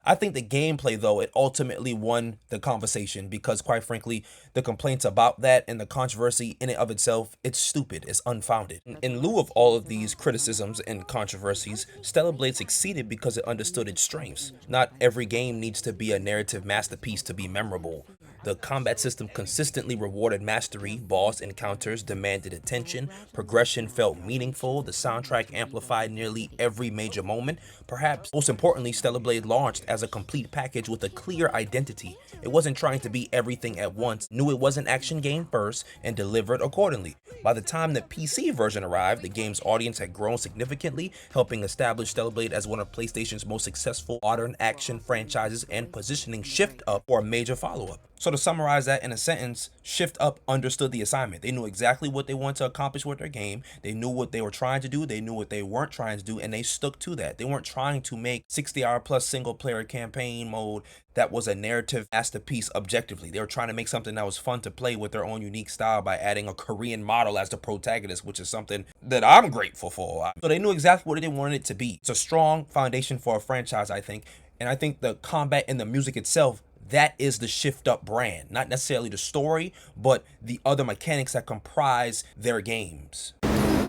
I think the gameplay, though, it ultimately won the conversation because, quite frankly, the complaints about that and the controversy in it of itself, it's stupid, it's unfounded. In lieu of all of these criticisms and controversies, Stellar Blade succeeded because it understood its strengths. Not every game needs to be a narrative masterpiece to be memorable. The combat system consistently rewarded mastery, boss encounters demanded attention, progression felt meaningful, the soundtrack amplified nearly every major moment. Perhaps most importantly, Stellar Blade launched as a complete package with a clear identity. It wasn't trying to be everything at once, knew it was an action game first, and delivered accordingly. By the time the PC version arrived, the game's audience had grown significantly, helping establish Stellar Blade as one of PlayStation's most successful modern action franchises and positioning Shift Up for a major follow-up. So to summarize that in a sentence, Shift Up understood the assignment. They knew exactly what they wanted to accomplish with their game. They knew what they were trying to do. They knew what they weren't trying to do, and they stuck to that. They weren't trying to make 60-hour plus single-player campaign mode that was a narrative masterpiece objectively. They were trying to make something that was fun to play with their own unique style by adding a Korean model as the protagonist, which is something that I'm grateful for. So they knew exactly what they wanted it to be. It's a strong foundation for a franchise, I think. And I think the combat and the music itself, that is the Shift Up brand. Not necessarily the story, but the other mechanics that comprise their games.